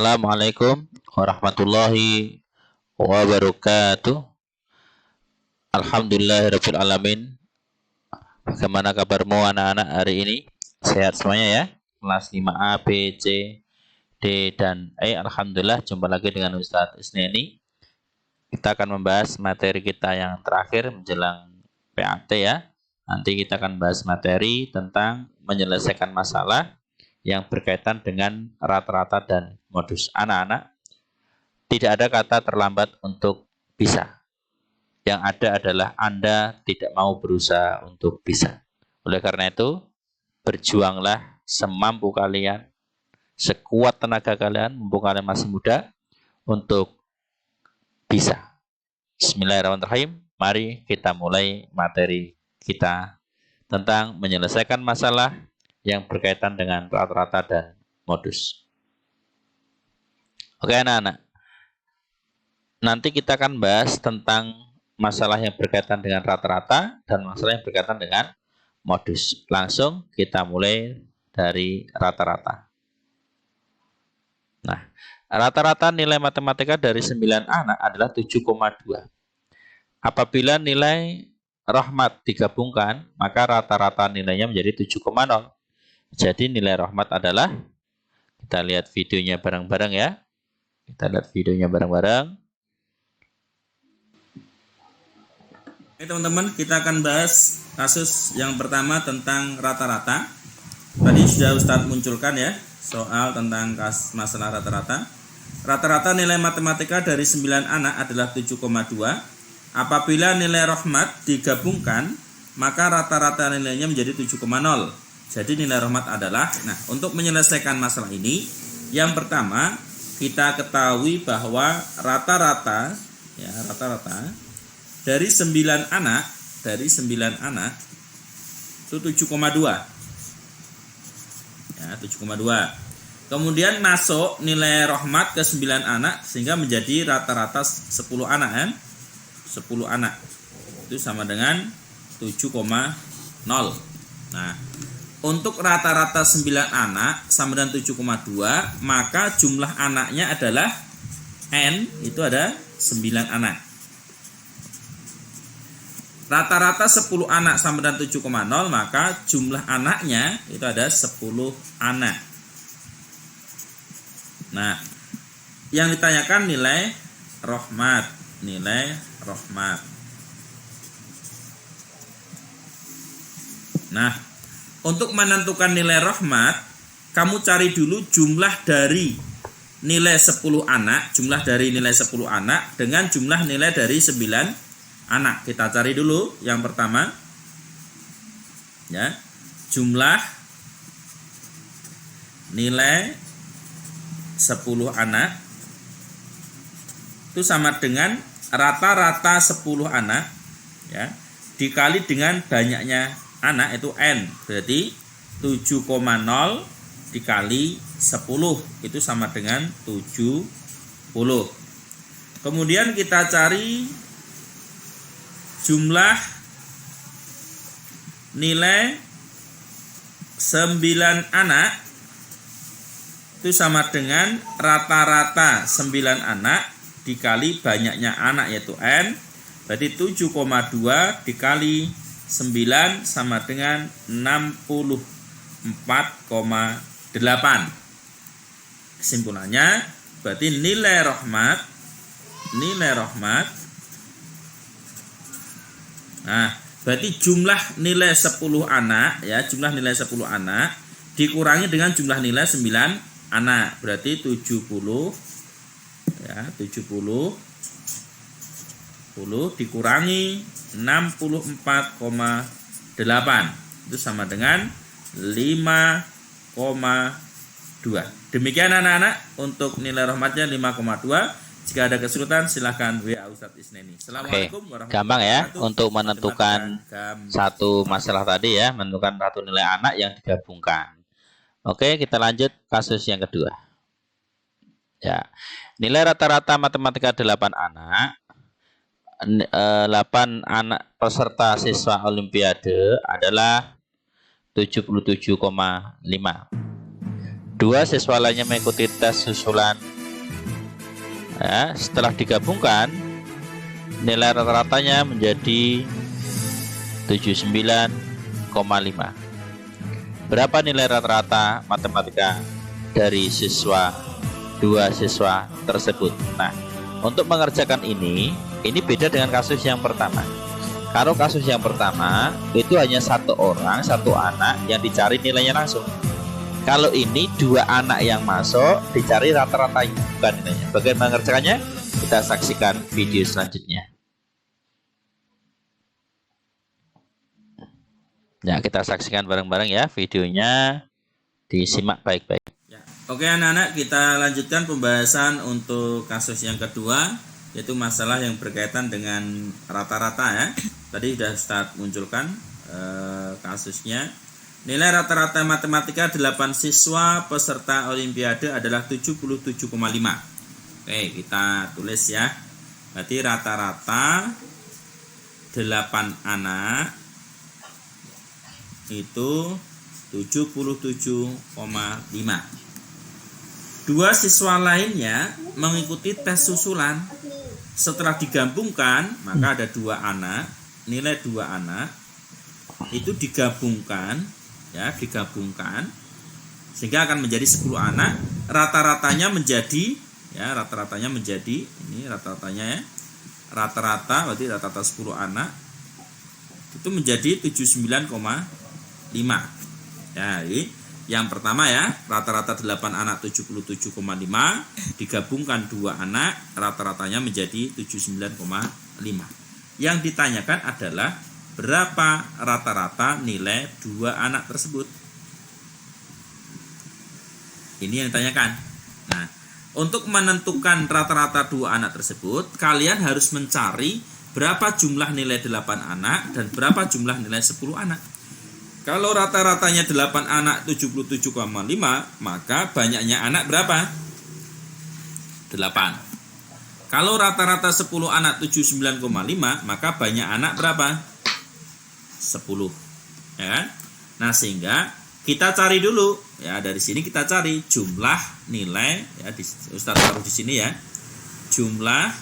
Assalamualaikum warahmatullahi wabarakatuh. Alhamdulillahirabbil alamin. Bagaimana kabarmu anak-anak hari ini? Sehat semuanya ya? Kelas 5A, B, C, D, dan E. Alhamdulillah, jumpa lagi dengan Ustadz Isneni. Kita akan membahas materi kita yang terakhir menjelang PAT ya. Nanti kita akan bahas materi tentang menyelesaikan masalah yang berkaitan dengan rata-rata dan modus. Anak-anak, tidak ada kata terlambat untuk bisa. Yang ada adalah Anda tidak mau berusaha untuk bisa. Oleh karena itu, berjuanglah semampu kalian, sekuat tenaga kalian, mumpung kalian masih muda, untuk bisa. Bismillahirrahmanirrahim. Mari kita mulai materi kita tentang menyelesaikan masalah yang berkaitan dengan rata-rata dan modus. Oke anak-anak, nanti kita akan bahas tentang masalah yang berkaitan dengan rata-rata dan masalah yang berkaitan dengan modus. Langsung kita mulai dari rata-rata. Nah, rata-rata nilai matematika dari 9 anak adalah 7,2. Apabila nilai rahmat digabungkan, maka rata-rata nilainya menjadi 7,0. Jadi nilai rahmat adalah, kita lihat videonya bareng-bareng ya. Kita lihat videonya bareng-bareng. Oke teman-teman, kita akan bahas kasus yang pertama tentang rata-rata. Tadi sudah Ustadz munculkan ya, soal tentang masalah rata-rata. Rata-rata nilai matematika dari 9 anak adalah 7,2. Apabila nilai rahmat digabungkan, maka rata-rata nilainya menjadi 7,0. Jadi nilai rahmat adalah, nah untuk menyelesaikan masalah ini, yang pertama kita ketahui bahwa rata-rata dari 9 anak itu 7,2. Ya, 7,2. Kemudian masuk nilai rahmat ke 9 anak sehingga menjadi rata-rata 10 anak kan? 10 anak. Itu sama dengan 7,0. Nah, untuk rata-rata 9 anak sama dengan 7,2, maka jumlah anaknya adalah N, itu ada 9 anak. Rata-rata 10 anak sama dengan 7,0, maka jumlah anaknya itu ada 10 anak. Nah, yang ditanyakan nilai rahmat. Nah, untuk menentukan nilai rahmat, kamu cari dulu jumlah dari nilai 10 anak, dengan jumlah nilai dari 9 anak. Kita cari dulu yang pertama. Ya. Jumlah nilai 10 anak itu sama dengan rata-rata 10 anak ya, dikali dengan banyaknya anak itu N. Berarti 7,0 dikali 10 itu sama dengan 70. Kemudian kita cari jumlah nilai 9 anak itu sama dengan rata-rata 9 anak dikali banyaknya anak yaitu N. Berarti 7,2 dikali 9 sama dengan 64,8. Kesimpulannya berarti nilai rahmat nah, berarti jumlah nilai 10 anak ya, jumlah nilai 10 anak dikurangi dengan jumlah nilai 9 anak. Berarti 70 ya, 70 dikurangi 64,8 itu sama dengan 5,2. Demikian anak-anak untuk nilai rahmatnya 5,2. Jika ada kesulitan silahkan WA Ustadz Isneni. Assalamualaikum warahmatullahi wabarakatuh. Gampang ya untuk menentukan satu masalah tadi ya, menentukan satu nilai anak yang digabungkan. Oke, kita lanjut kasus yang kedua. Ya, nilai rata-rata matematika 8 anak, 8 anak peserta siswa Olimpiade adalah 77,5. Dua siswa lainnya mengikuti tes susulan. Ya, setelah digabungkan nilai rata-ratanya menjadi 79,5. Berapa nilai rata-rata matematika dari dua siswa tersebut? Nah, untuk mengerjakan ini beda dengan kasus yang pertama. Kalau kasus yang pertama itu hanya satu orang, satu anak yang dicari nilainya langsung. Kalau ini dua anak yang masuk, dicari rata-ratanya, bukan nilainya. Bagaimana mengerjakannya? Kita saksikan video selanjutnya. Ya, kita saksikan bareng-bareng ya videonya. Disimak baik-baik. Ya. Oke anak-anak, kita lanjutkan pembahasan untuk kasus yang kedua, yaitu masalah yang berkaitan dengan rata-rata ya. Tadi sudah Ustadz munculkan kasusnya. Nilai rata-rata matematika 8 siswa peserta Olimpiade adalah 77,5. Oke, kita tulis ya. Berarti rata-rata 8 anak itu 77,5. Dua siswa lainnya mengikuti tes susulan. Setelah digabungkan, maka ada dua anak, nilai dua anak itu digabungkan sehingga akan menjadi 10 anak. Rata-ratanya menjadi ini rata-ratanya ya, rata-rata berarti rata-rata 10 anak itu menjadi 79,5. Ya, jadi yang pertama ya, rata-rata 8 anak 77,5 digabungkan 2 anak, rata-ratanya menjadi 79,5. Yang ditanyakan adalah berapa rata-rata nilai 2 anak tersebut. Ini yang ditanyakan. Nah, untuk menentukan rata-rata 2 anak tersebut, kalian harus mencari berapa jumlah nilai 8 anak dan berapa jumlah nilai 10 anak. Kalau rata-ratanya 8 anak 77,5, maka banyaknya anak berapa? 8. Kalau rata-rata 10 anak 79,5, maka banyak anak berapa? 10. Ya kan? Nah, sehingga kita cari dulu ya, dari sini kita cari jumlah nilai ya, Ustaz taruh di sini ya. Jumlah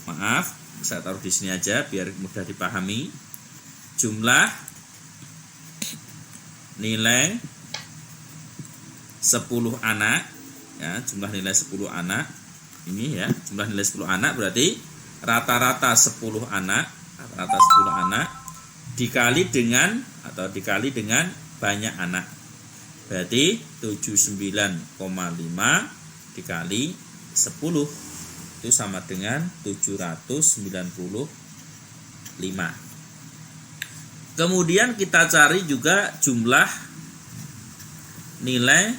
maaf, saya taruh di sini aja biar mudah dipahami. Jumlah nilai 10 anak ya, jumlah nilai 10 anak ini ya, jumlah nilai 10 anak berarti rata-rata 10 anak, rata-rata 10 anak dikali dengan banyak anak. Berarti 79,5 dikali 10 itu sama dengan 795. Kemudian kita cari juga jumlah nilai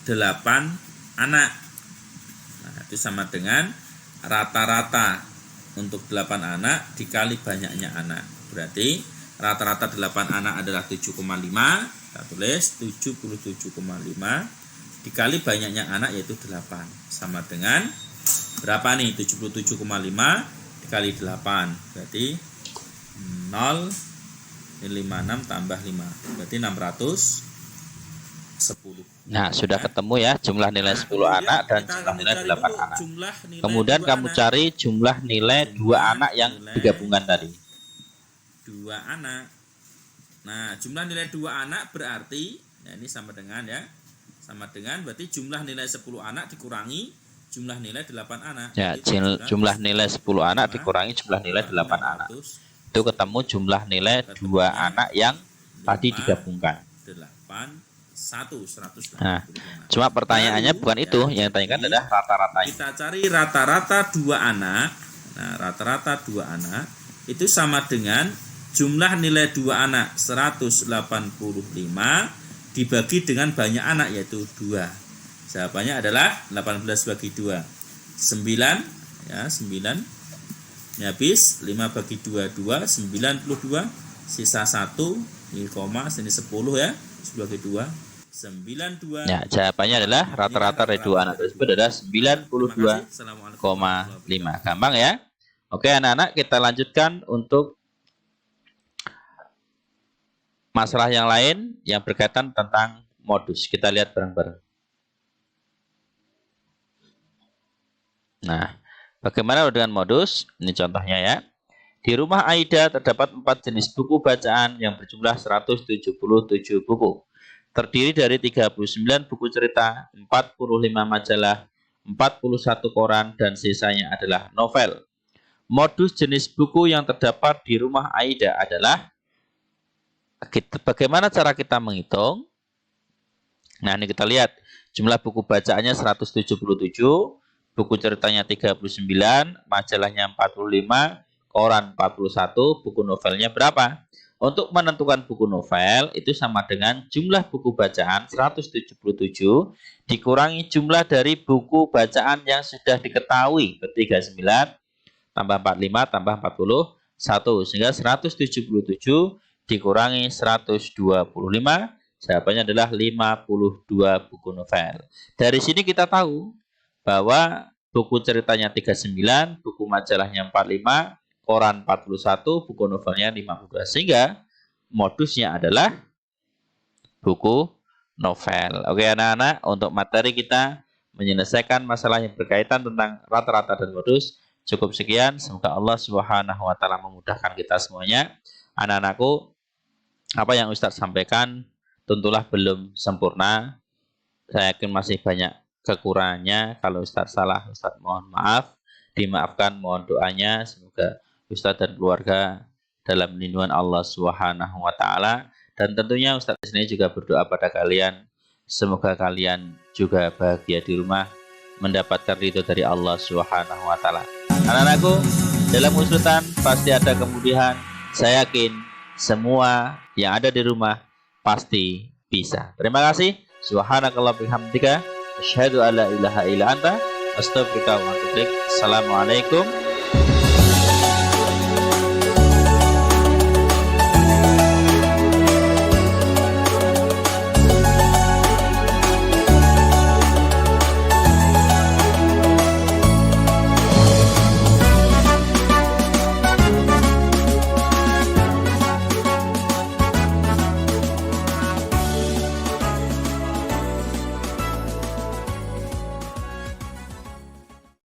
8 anak. Nah, itu sama dengan rata-rata untuk 8 anak dikali banyaknya anak. Berarti rata-rata 8 anak adalah 7,5. Kita tulis 77,5 dikali banyaknya anak yaitu 8. Sama dengan berapa nih? 77,5 dikali 8. Berarti 0,56 tambah 5. Berarti 610. Nah, sudah ketemu ya jumlah nilai 10 anak dan jumlah nilai 8 anak. Kemudian kamu cari jumlah nilai 2 anak yang digabungkan tadi. 2 anak. Nah, jumlah nilai 2 anak berarti ya ini sama dengan ya. Sama dengan berarti jumlah nilai 10 anak dikurangi jumlah nilai 8 anak. Ya, jumlah nilai 10 anak dikurangi jumlah nilai 8 anak. Itu ketemu jumlah nilai 2 anak yang tadi digabungkan. 100. Nah, cuma pertanyaannya bukan itu, yang ditanyakan adalah rata-ratanya. Kita cari rata-rata 2 anak. Nah, rata-rata 2 anak itu sama dengan jumlah nilai 2 anak 185 dibagi dengan banyak anak yaitu 2. Jawabannya adalah 18 bagi 2 9 ya, 9. Ini habis 5 bagi 2 2, 92, sisa 1 ini koma, sini 10 ya, 10 bagi 2 92. Ya, jawabannya adalah rata-rata dari 2 anak tersebut adalah 92,5. Gampang ya. Oke anak-anak, kita lanjutkan untuk masalah yang lain yang berkaitan tentang modus. Kita lihat bareng-bareng. Nah, bagaimana dengan modus? Ini contohnya ya. Di rumah Aida terdapat 4 jenis buku bacaan yang berjumlah 177 buku. Terdiri dari 39 buku cerita, 45 majalah, 41 koran, dan sisanya adalah novel. Modus jenis buku yang terdapat di rumah Aida adalah, bagaimana cara kita menghitung? Nah, ini kita lihat. Jumlah buku bacaannya 177, buku ceritanya 39, majalahnya 45, koran 41, buku novelnya berapa? Untuk menentukan buku novel itu sama dengan jumlah buku bacaan 177 dikurangi jumlah dari buku bacaan yang sudah diketahui, 39 tambah 45 tambah 41, sehingga 177 dikurangi 125, jawabannya adalah 52 buku novel. Dari sini kita tahu bahwa buku ceritanya 39, buku majalahnya 45, koran 41, buku novelnya 52. Sehingga modusnya adalah buku novel. Oke anak-anak, untuk materi kita menyelesaikan masalah yang berkaitan tentang rata-rata dan modus cukup sekian. Semoga Allah Subhanahu wa taala memudahkan kita semuanya. Anak-anakku, apa yang Ustadz sampaikan tentulah belum sempurna. Saya yakin masih banyak kekurangannya. Kalau Ustadz salah, Ustadz mohon maaf. Dimaafkan, mohon doanya. Semoga Ustadz dan keluarga dalam lindungan Allah Subhanahu wa taala. Dan tentunya Ustadz di sini juga berdoa pada kalian. Semoga kalian juga bahagia di rumah, mendapatkan ridho dari Allah Subhanahu wa taala. Anak-anakku, dalam usutan pasti ada kemudian. Saya yakin semua yang ada di rumah pasti bisa. Terima kasih. Subhanakallah bihamdika asyhadu alla ilaha illa anta astaghfiruka wa atubu ilaik. Assalamualaikum